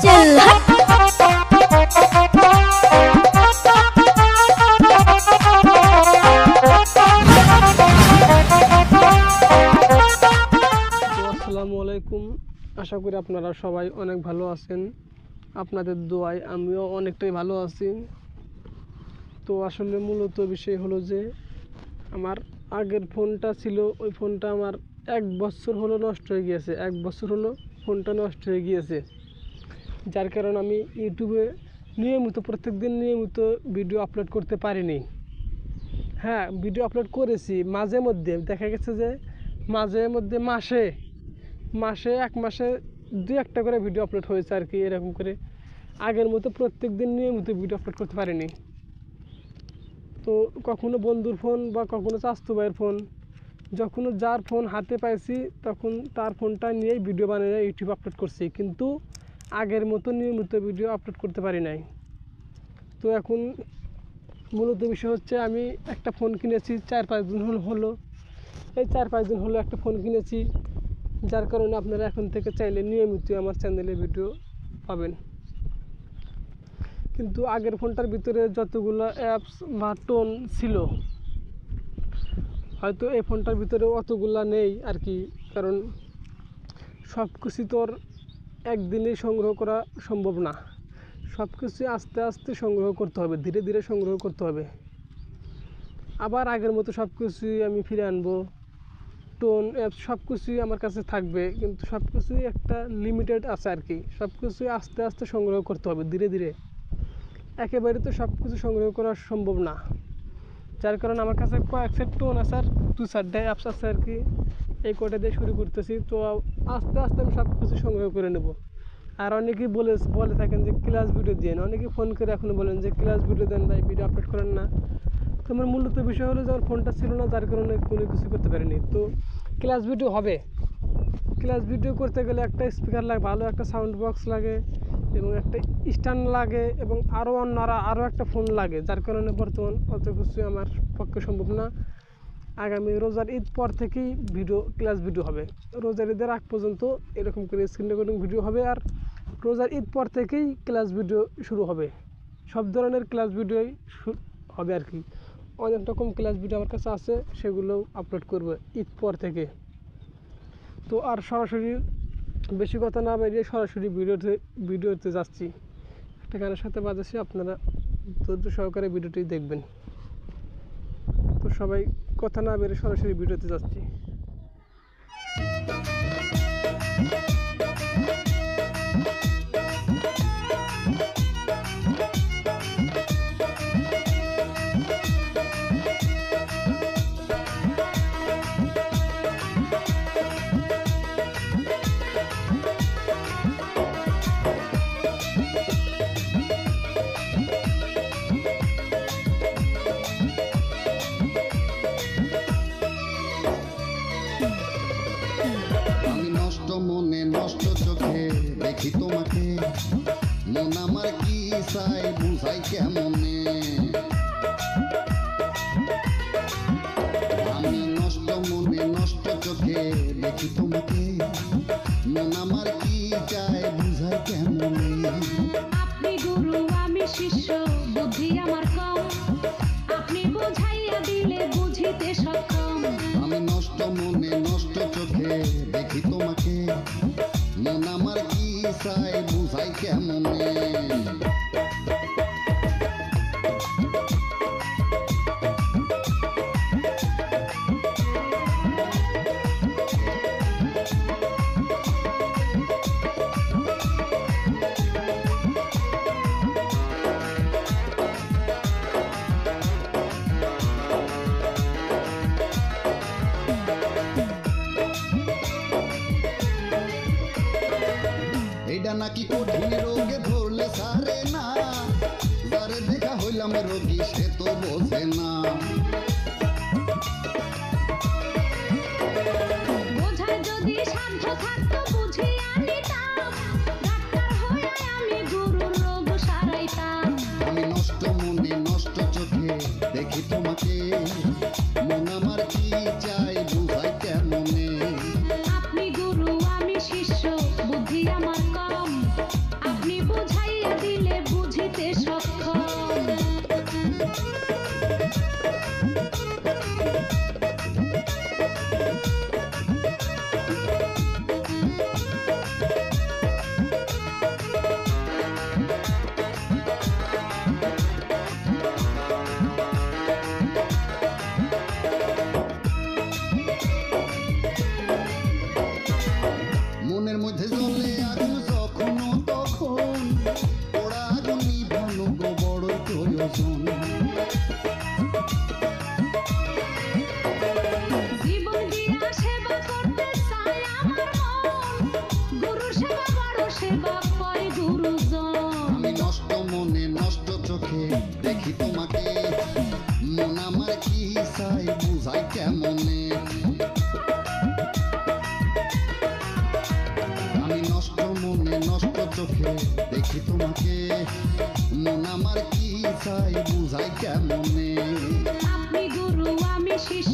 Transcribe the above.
चल हट। আসসালামু আলাইকুম, আশা করি আপনারা সবাই অনেক ভালো আছেন। আপনাদের দোয়ায় আমিও অনেকটাই ভালো আছি। তো আসলে মূলত বিষয় হলো যে আমার আগের ফোনটা ছিল, ওই ফোনটা আমার 1 বছর হলো নষ্ট হয়ে গিয়েছে। 1 বছর হলো ফোনটা নষ্ট হয়ে গিয়েছে, যার কারণে আমি ইউটিউবে প্রত্যেকদিন নিয়মিত ভিডিও আপলোড করতে পারিনি। হ্যাঁ, ভিডিও আপলোড করেছি মাঝে মধ্যে, দেখা গেছে যে মাঝে মধ্যে মাসে 1 মাসে 2-1টা করে ভিডিও আপলোড হয়েছে আর কি। এরকম করে আগের মতো প্রত্যেক দিন নিয়মিত ভিডিও আপলোড করতে পারিনি। তো কখনো বন্ধুর ফোন বা কখনো চাস্তু ভাইয়ের ফোন, যখন যার ফোন হাতে পাইছি তখন তার ফোনটা নিয়েই ভিডিও বানিয়ে ইউটিউব আপলোড করছি, কিন্তু আগের মতো নিয়মিত ভিডিও আপলোড করতে পারি নাই। তো এখন মূলত বিষয় হচ্ছে আমি একটা ফোন কিনেছি 4-5 দিন হলো। এই 4-5 দিন হলো একটা ফোন কিনেছি, যার কারণে আপনারা এখন থেকে চাইলে নিয়মিত আমার চ্যানেলে ভিডিও পাবেন। কিন্তু আগের ফোনটার ভিতরে যতগুলো অ্যাপস বা টোন ছিল, হয়তো এই ফোনটার ভিতরে অতগুলা নেই আর কি। কারণ সব কিছু তো একদিনেই সংগ্রহ করা সম্ভব না, সব কিছু আস্তে আস্তে সংগ্রহ করতে হবে, ধীরে ধীরে সংগ্রহ করতে হবে। আবার আগের মতো সব কিছুই আমি ফিরে আনবো, টোন অ্যাপস সব কিছুই আমার কাছে থাকবে, কিন্তু সব কিছুই একটা লিমিটেড আছে আর কি। সব কিছুই আস্তে আস্তে সংগ্রহ করতে হবে ধীরে ধীরে, একেবারে তো সব কিছু সংগ্রহ করা সম্ভব না। যার কারণে আমার কাছে কয়েক টোন আছে আর 2-4টা অ্যাপস আছে আর কি। এই কটা দিয়ে শুরু করতেছি, তো আস্তে আস্তে আমি সব কিছু সংগ্রহ করে নেব। আর অনেকেই বলে থাকেন যে ক্লাস ভিডিও দেন, অনেকেই ফোন করে এখনও বলেন যে ক্লাস ভিডিও দেন ভাই, ভিডিও আপলোড করেন না। তো আমার মূলত বিষয় হলো যে আমার ফোনটা ছিল না, যার কারণে কোনো কিছু করতে পারিনি। তো ক্লাস ভিডিও হবে, ক্লাস ভিডিও করতে গেলে একটা স্পিকার লাগে, ভালো একটা সাউন্ড বক্স লাগে, এবং একটা স্ট্যান্ড লাগে, এবং আরও একটা ফোন লাগে, যার কারণে বর্তমান অত কিছু আমার পক্ষে সম্ভব না। আগামী রোজার ঈদ পর থেকেই ক্লাস ভিডিও হবে। রোজার ঈদের আগ পর্যন্ত এরকম করে স্ক্রিন রেকর্ডিং ভিডিও হবে, আর রোজার ঈদ পর থেকেই ক্লাস ভিডিও শুরু হবে। সব ধরনের ক্লাস ভিডিওই হবে আর কি। অনেক রকম ক্লাস ভিডিও আমার কাছে আছে, সেগুলোও আপলোড করবে ঈদ পর থেকে। তো আর সরাসরি বেশি কথা না বেরিয়ে সরাসরি ভিডিওতে যাচ্ছি। একটা গানের সাথে বাজাচ্ছি, আপনারা ধৈর্য সহকারে ভিডিওটি দেখবেন। তো সবাই কথা না বেরিয়ে সরাসরি ভিডিওতে যাচ্ছি। আমি নষ্ট মনে নষ্ট চোখে দেখি তোমাকে, মন আমার কি চাই বুঝাই কেমনে। আমি নষ্ট মনে নষ্ট চোখে দেখি তোমাকে, মন আমার কি চাই বুঝাই কেমনে। আপনি গুরু আমি শিষ্য, বুদ্ধি আমার কম, আপনি বোঝাইয়া দিলে বুঝিতে সক্ষম। আমি নষ্ট মনে নষ্ট চোখে দেখি তোমাকে, মন আমার কি চাই বুঝাই কেমনে। এটা নাকি কঠিন রোগে ধরলে সারে না, যারে দেখা হইলাম রোগী সে তো বোঝে না। বোঝায় যদি সাধ্য থাকতো বুঝিয়া নিতাম, ডাক্তার হয়ে আমি গুরুর রোগ সারাইতাম। আমি নষ্ট মনে নষ্ট চোখে দেখি তোমাকে, মন আমার কি চাই বুঝাই কেমনে। আপনি গুরু আমি শিষ্য, বুদ্ধি আমার কম, আপনি কেমনে। আমি নষ্ট মনে নষ্ট চোখে দেখি তোমাকে, মন আমার কি চাই বুঝাই কেমনে। আপনি গুরু আমি শিষ্য